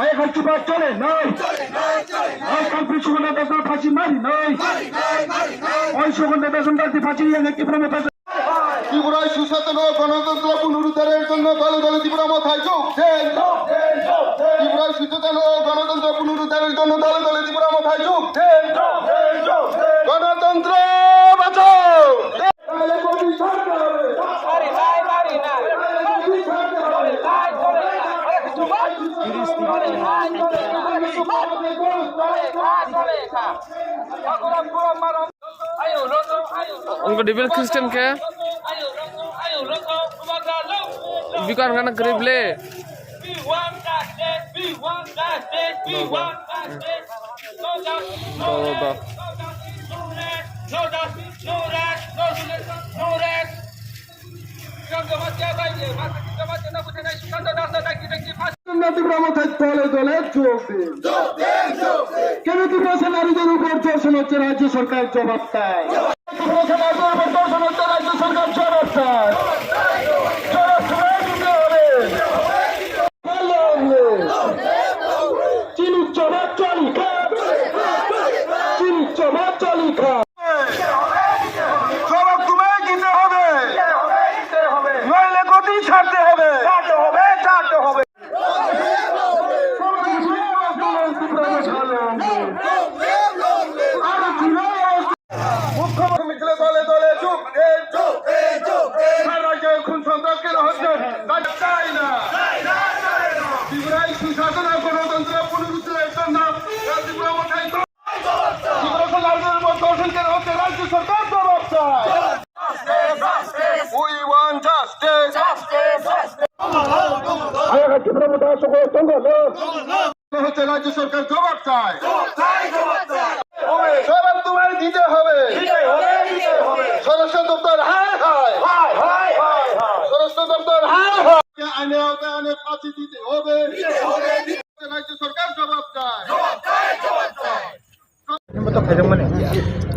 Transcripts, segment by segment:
I হাসিবা চলে নাই I কালপি Sugandha দাসের ফাঁসি মারি নাই ওই সুগন্ধা দাসের কাছে ফাঁসি নিয়ে একটি প্রমোদ ত্রিপুরায় সুশাসন ও গণতন্ত্র পুনরুদ্ধারের জন্য দলে দলে ত্রিপুরা মাথায় যোগ দেন। ত্রিপুরায় সুশাসন ও গণতন্ত্র পুনরুদ্ধারের জন্য দলে দলে ত্রিপুরা মাথায় যোগ দেন। গণতন্ত্র বাঁচাও। उनको डिबेल क्रिस्टियन के बिकार गाना करीब ले ত্রিপুরা মাথায় দলে দলে যোগ দেন। কেন ত্রিপুরা নারীদের উপর ধর্ষণ হচ্ছে রাজ্য সরকার জবাব চায়। ধর্ষণ হচ্ছে রাজ্য সরকার জবাব চায়। চিনি জবাব চলি খা চিনি জবাব চলি খা জবাব তোমায় দিতে হবে, নইলে গতি ছাড়তে হবে। মুখ্যমন্ত্রী মিছিলে দলে দলে যোগ দেন। রাজ্যে খুন সন্ত্রাস কেন হচ্ছে চাই না। ত্রিপুরায় সুশাসন ও গণতন্ত্র পুনরুদ্ধারের জন্য ত্রিপুরা মাথায় দর্শন কেন হচ্ছে রাজ্য সরকার জবাব চায়। We want justice. হচ্ছে রাজ্য সরকার জবাব চায়। জবাব তোমায় দিতে হবে। স্বরাষ্ট্র দপ্তর হায় হায়, স্বরাষ্ট্র দপ্তর হায় হায়। আইনে আওতায় আইনে ফাঁসি দিতে হবে। রাজ্য সরকার জবাব চায়।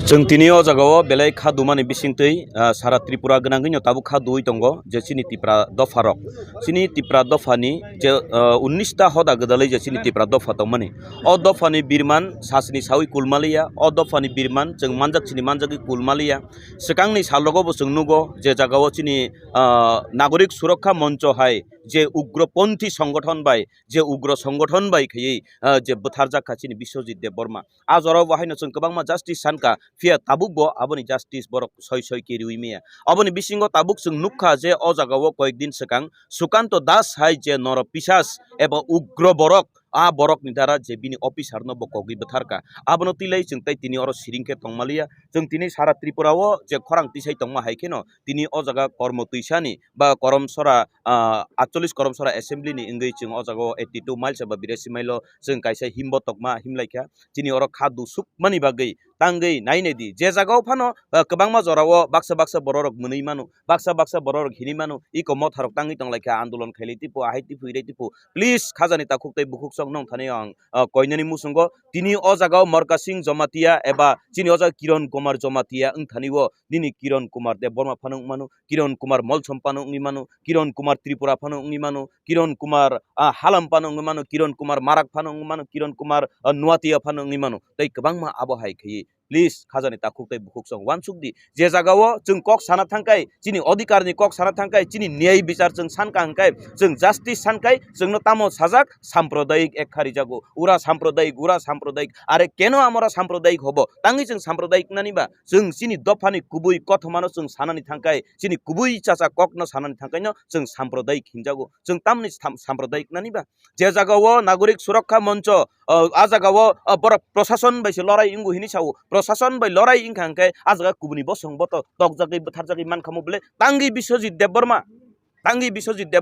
जों दिनै अ जागायाव बेलाय खादुमानि बिसिंतै सारा त्रिपुरा गोनाङैनो ताबु खादुयै दङ जे सिनि त्रिपुरा दफा रक सिनि त्रिपुरा दफानि जे 19टा हदा गोदालै जे सिनि त्रिपुरा दफा दंमानि अ दफानि बिरमान सासनि सावै कुलमालिया अ दफानि बिरमान जों मानजाक सिनि मानजाकि कुलमालिया सिगांनि सालगबो जों नुगो जे जागायाव सिनि नागरिक सुरक्षा मञ्च हाय जे उग्रपन्थी संगठन बाय जे उग्र संगठन बाय खयै जे बुथार जाखा सिनि बिश्वजित देब बर्मा आजराव बाहायनो जों गोबां जास्टिस सानका फिया ताबुक बो आबनि जास्टिस बरक सय के रुइमिया आबनि बिसिंगो ताबुक जों नुखा जे अ जागायाव कयेक दिन सिगां सुकान्त दास हाय जे नर पिसास एबा उग्र बरक आ बरक नि दारा जे बिनि अफिसार न बकगि बथारका आबनो तिलै जों तै तिनि अर सिरिंखे तंमालिया जों तिनि सारा त्रिपुराव जे खरां तिसाय तंमा हायखेनो तिनि अ जागा कर्म तुइसानि बा करमसरा 48 करमसरा एसेम्बलिनि इंगै जों अ जागायाव 82 माइल्स एबा 82 माइल जों कायसा हिमब तकमा हिमलायखा तिनि अर खादु सुकमानि बागै तांगै नायनेदि जे जागायाव फानो गोबांमा जराव बाक्सा बररक मोनै मानु बाक्सा बररक हिनि मानु इको मथारक तांगै तंलायखा आन्दोलन खैलै तिपु आहाय तिपु इरै तिपु प्लिज खाजानि ताखुकतै बुकुक नं थाने आं कयनानि मुसुंगो तिनि अ जागायाव मरका सिंह जमातिया एबा तिनि अ जागा किरण कुमार जमातिया थानिवो दिनि किरण कुमार देब बर्मा फानो मानु किरण कुमार मलसम फानो मानु किरण कुमार त्रिपुरा फानो मानु किरण कुमार हालाम फानो मानु किरण कुमार माराक फानो मानु किरण कुमार नुवातिया फानो मानु तै गोबांमा आबहाय खयै प्लिज खाजानि ताखुकतै बुकुक सं वानसुकदि जे जागायाव जों कक साना थांखाय जिनि अधिकारनि कक साना थांखाय जिनि न्याय बिचार जों सानका हंखाय जों जास्टिस सानखाय जोंनो तामो साजाक साम्प्रदायिक एक खारि जागो उरा साम्प्रदायिक आरे केनो आमरा साम्प्रदायिक हबो तांगै जों साम्प्रदायिक नानिबा जों जिनि दफानि कुबुय कथमानो जों सानानि थांखाय जिनि कुबुय चाचा ककनो सानानि थांखायनो जों साम्प्रदायिक हिनजागो जों तामनि साम्प्रदायिक नानिबा जे जागायाव नागरिक सुरक्षा मञ्च आ जागायाव बर प्रशासन बायसे लराय इंगु हिनि साव प्रशासन बाय लराय इंखांखाय आ जागा कुबुनि बसं बत तक जागै बथार जागै मानखामो बले तांगि बिश्वजित देब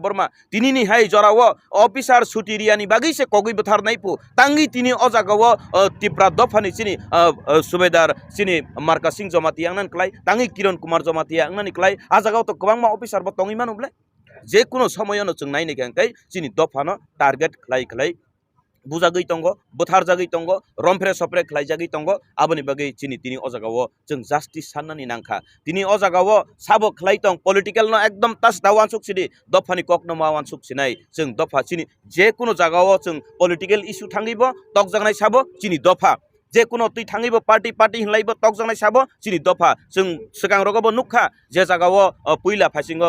बर्मा तिनिनि हाय जराव अफिसार सुटिरियानि बागैसे कगै बथार नायपु तांगि तिनि अ जागायाव त्रिपुरा दफानि सिनि सुबेदार सिनि मार्का सिंह जमातिया आंनान क्लाय तांगि किरण कुमार जमातिया आंनानि क्लाय आ जागायाव तो गोबांमा अफिसार बा तङै मानु बले जे कुनो समयनो जों नायनो गांखाय सिनि दफानो टार्गेट खालाय बुजागै दंग बुथार जागै दंग रमफ्रे सफ्रे खलायजागै दंग आबोनि बागै तिनि अजागाव जों जास्टिस साननानै नांखा तिनि अजागाव साबो खलाय दं पलिटिकल न एकदम तास दावान सुखसिदि दफानि कक न मावान सुखसिनाय जों दफा चिनि जे कुनो जागाव जों पलिटिकल इशू थांगैबो तक जागनाय साबो चिनि दफा जे कुनो तुइ थांगैबो पार्टी हिलायबो तक जागनाय साबो चिनि दफा जों सिगां रगबो नुखा जे जागाव पुइला फासिंग